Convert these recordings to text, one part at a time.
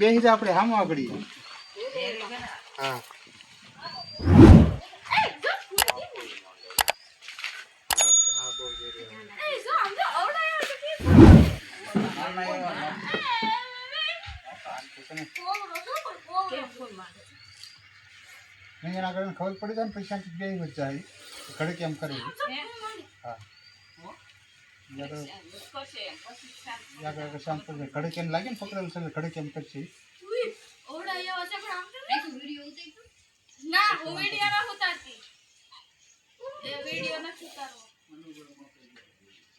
બેસી જાય આપણે હામ આગળ. હા ખબર પડી જાય ને પૈસા બે વચ્ચે ઘડે કેમ કરે. હા ઘડે કેમ લાગે ને પકડેલું છે ઘડે કેમ કરશે.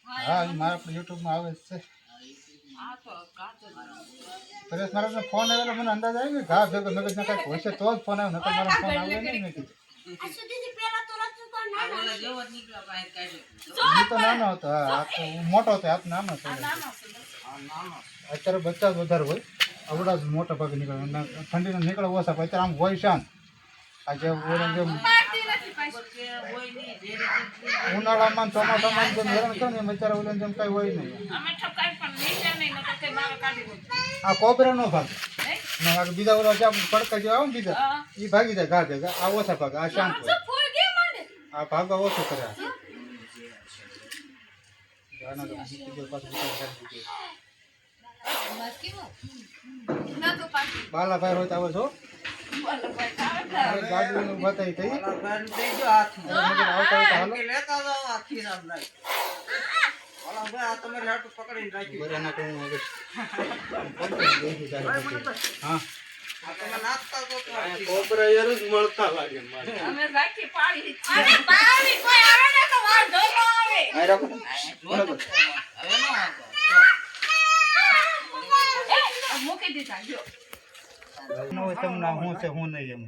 હા મારા યુટ્યુબમાં આવે છે. પરેશ મારા ફોન આવેલો મને અંદાજ આવ્યો કે ઘા ભેગો મગજ ના કઈક હોય છે તો જ ફોન આવ્યો, નકર મારો ફોન આવે નહીં. મેં કીધું તો નાનો હતો. હા મોટો હતો, હાથ નાનો હતો. અત્યારે બચ્ચા જ વધારે હોય, આવડા જ મોટા ભાગે નીકળે. ઠંડીનો નીકળે ઓછા, અત્યારે આમ હોય શાંત. આજે ઉનાળામાં ચોમાસામાં જેમ હેરાન કરે ને એમ અત્યારે ઓલે જેમ કઈ હોય નહીં. આ કોબરા નો ભાગ બીજા ઓલા જ્યાં પડકા જેવા આવે ને બીજા એ ભાગી જાય ઘા ભેગા. આ ઓછા ભાગ, આ શાંત હોય. આ ભાગ ઓછો કરે. બાલાભાઈ હોય તો આવે છો ગાડી બતાવી થઈ મળતા લાગે. મૂકી દીધા જો હું છે હું નહીં એમ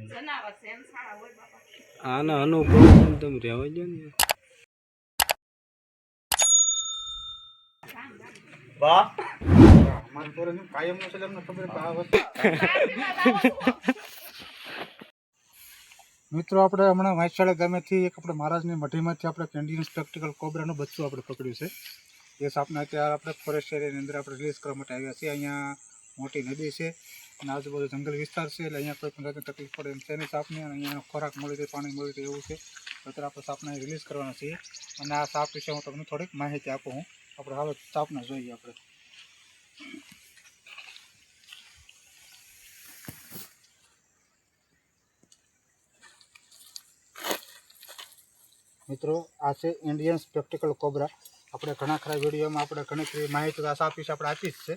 આના અનુભવ તમે રહેવા દો ને. વાહ મારું તોરે કાયમ નો છે તમને ખબર કે આ વસ્તુ. મિત્રો આપણે હમણાં વાંસવાડા ગામેથી એક આપણે મહારાજની મઢીમાંથી આપણે કેન્ડિયન સ્પેક્ટિકલ કોબરાનું બચ્ચું આપણે પકડ્યું છે. એ સાપને અત્યારે આપણે ફોરેસ્ટ એરિયાની અંદર આપણે રિલીઝ કરવા માટે આવ્યા છીએ. અહીંયા મોટી નદી છે અને આજુબાજુ જંગલ વિસ્તાર છે, એટલે અહીંયા કોઈ પણ જાતની તકલીફ પડે એમ છે નહીં સાપને. અને અહીંયાનો ખોરાક મળી રહે, પાણી મળી રહે એવું છે. અત્યારે આપણે સાપને રિલીઝ કરવાના છીએ અને આ સાપ વિશે હું તમને થોડીક માહિતી આપું. આપણે હાલો સાપને જોઈએ. આપણે મિત્રો આ છે ઇન્ડિયન સ્પેક્ટિકલ કોબરા. આપણે ઘણા ખરા વિડીયોમાં આપણે ઘણી ખરી માહિતી આ સાપ વિશે આપણે આપી જ છે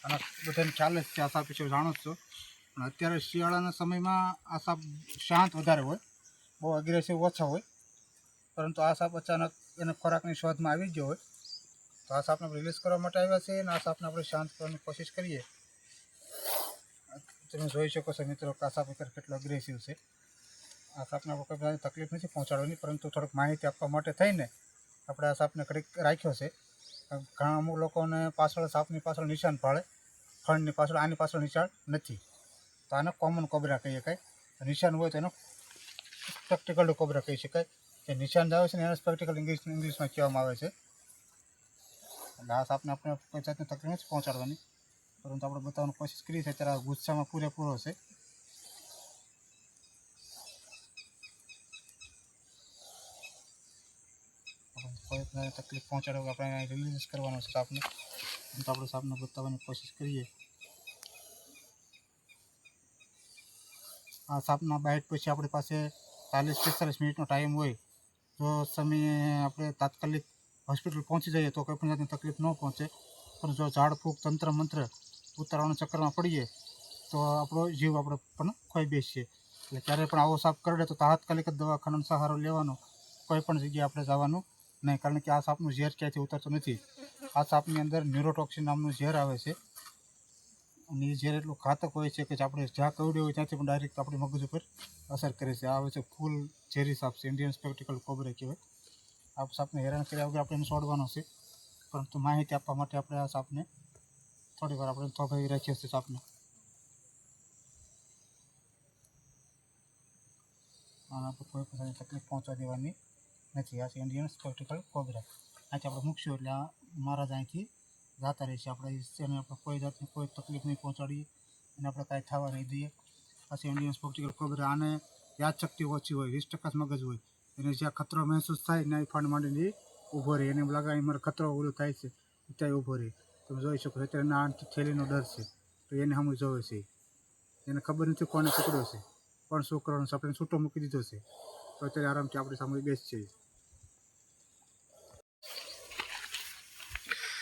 અને બધાને ખ્યાલ જ છે આ સાપ વિશે જાણો જ છો. પણ અત્યારે શિયાળાના સમયમાં આ સાપ શાંત વધારે હોય, બહુ અગ્રેસિવ ઓછા હોય. પરંતુ આ સાપ અચાનક એને ખોરાકની શોધમાં આવી ગયો હોય તો આ સાપને રિલીઝ કરવા માટે આવ્યા છે અને આ સાપને આપણે શાંત કરવાની કોશિશ કરીએ. તમે જોઈ શકો છો મિત્રો કે આ સાપ અત્યારે કેટલો અગ્રેસિવ છે. આ સાપને આપણે કોઈ બધાની તકલીફ નથી પહોંચાડવાની, પરંતુ થોડીક માહિતી આપવા માટે થઈને આપણે આ સાપને ઘડીક રાખ્યો છે. ઘણા અમુક લોકોને પાછળ સાપની પાછળ નિશાન ભાળે, ફળની પાછળ. આની પાછળ નિશાન નથી તો આને કોમન કોબરા કહીએ શકાય. નિશાન હોય તો એનો સ્પેક્ટિકલ કોબરા કહી શકાય. જે નિશાન આવે છે ને એને સ્પેક્ટિકલ ઇંગ્લિશમાં કહેવામાં આવે છે. એટલે આ સાપને આપણે કોઈ જાતની તકલીફ નથી પહોંચાડવાની, પરંતુ આપણે બતાવવાની કોશિશ કરી છે. અત્યારે આ ગુસ્સામાં પૂરેપૂરો છે. કોઈ તકલીફ પહોંચાડવા આપણે રિલીઝ કરવાનો છે સાપને, તો આપણે સાપને બતાવવાની કોશિશ કરીએ. આ સાપના બાઇટ પછી આપણી પાસે 40-45 મિનિટનો ટાઈમ હોય. જો સમયે આપણે તાત્કાલિક હોસ્પિટલ પહોંચી જઈએ તો કોઈ પણ જાતની તકલીફ ન પહોંચે. પણ જો ઝાડ ફૂંક તંત્ર મંત્ર ઉતારવાના ચક્કરમાં પડીએ તો આપણો જીવ આપણે પણ ખોઈ બેસીએ. એટલે ક્યારેય પણ આવો સાપ કરડે તો તાત્કાલિક જ દવાખાનાનો સહારો લેવાનો, કોઈ પણ જગ્યાએ આપણે જવાનું નહીં, કારણ કે આ સાપનું ઝેર ક્યાંયથી ઉતરતું નથી. આ સાપની અંદર ન્યુરોટોક્સિન નામનું ઝેર આવે છે, અને એ ઝેર એટલું ઘાતક હોય છે કે આપણે જ્યાં કવડ્યું હોય ત્યાંથી પણ ડાયરેક્ટ આપણી મગજ ઉપર અસર કરે છે. આ આવે છે ફૂલ ઝેરી સાપ છે, ઇન્ડિયન સ્પેક્ટિકલ કોબરા કહેવાય. આ સાપને હેરાન કર્યા વગર આપણે એને છોડવાનો છે, પરંતુ માહિતી આપવા માટે આપણે આ સાપને થોડી વાર આપણે થોભાવી રાખીએ છીએ સાપને. અને આપણે કોઈ પણ તકલીફ પહોંચવા દેવાની નથી. આ છે ઇન્ડિયન સ્પેક્ટિકલ કોબરા. અહીંથી આપણે મૂકશું એટલે આ મહારાજ અહીંથી જતા રહેશે. આપણે એને આપણે કોઈ જાતની કોઈ તકલીફ નહીં પહોંચાડીએ, અને આપણે કાંઈ થવા નહીં દઈએ. આ છે ઇન્ડિયન સ્પેક્ટિકલ કોબરા. આને યાદશક્તિ ઓછી હોય, 20% મગજ હોય. એને જ્યાં ખતરો મહેસૂસ થાય ને ફાંડ માંડીને ઊભો રહે. એને એમ લાગે મારે ખતરો ઓલો થાય છે, ત્યાં ઊભો રહે. તમે જોઈ શકો અત્યારે એના આનથી થેલીનો ડર છે, તો એને સામે જોવે છે. એને ખબર નથી કોને પકડ્યો છે, પણ શું કરવાનું છે, આપણે છૂટો મૂકી દીધો છે, તો અત્યારે આરામથી આપણી સામે બેસશે.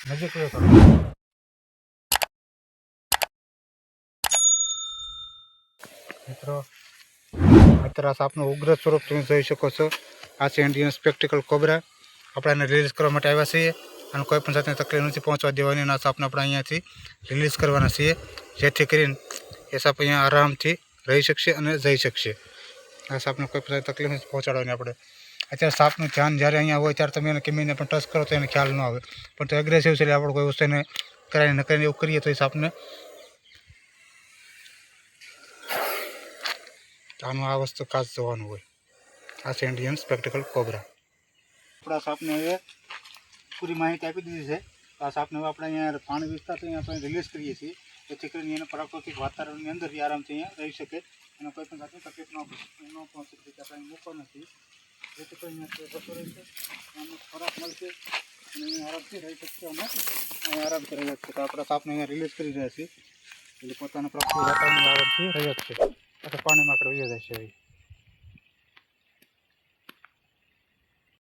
નજીક કરો. મિત્રો અત્યારે આ સાપનું ઉગ્ર સ્વરૂપ તમે જોઈ શકો છો. આ છે ઇન્ડિયન સ્પેક્ટિકલ કોબરા. આપણે એને રિલીઝ કરવા માટે આવ્યા છીએ, અને કોઈ પણ જાતની તકલીફ નથી પહોંચવા દેવાની. અને આ સાપને આપણે અહીંયાથી રિલીઝ કરવાના છીએ, જેથી કરીને એ સાપ અહીંયા આરામથી રહી શકશે અને જઈ શકશે. આ સાપને કોઈ પણ તકલીફ નથી પહોંચાડવાની. આપણે અત્યારે સાપનું ધ્યાન જ્યારે અહીંયા હોય ત્યારે તમે એને કેમીને પણ ટચ કરો તો એને ખ્યાલ ન આવે, પણ તો એગ્રેસિવ છે એટલે આપણે કોઈ વસ્તુ એને કરાવી ન કરીને એવું કરીએ તો એ સાપને આનું આ વસ્તુ ખાસ જોવાનું હોય. આ છે ઇન્ડિયન સ્પેક્ટિકલ કોબરા. આપણા સાપને હવે પૂરી માહિતી આપી દીધી છે. તો આ સાપને હવે આપણે અહીંયા પાણી વિસ્તાર તો અહીંયા આપણે રિલીઝ કરીએ છીએ, જેથી કરીને એને પ્રાકૃતિક વાતાવરણની અંદર આરામથી અહીંયા રહી શકે અને કોઈ પણ જાતની તકલીફ ન પહોંચી શકે. આપણે મૂકો નથી, જેથી કરીને જતો રહેશે, એનો ખોરાક મળશે અને અહીંયા આરામથી રહી શકશે અને અહીંયા આરામથી રહી શકશે. તો આપણા સાપને અહીંયા રિલીઝ કરી રહ્યા છીએ, એટલે પોતાના પ્રાકૃતિક વાતાવરણમાં આરામથી રહી શકશે. પાણીમાં આપણે વહી જશે.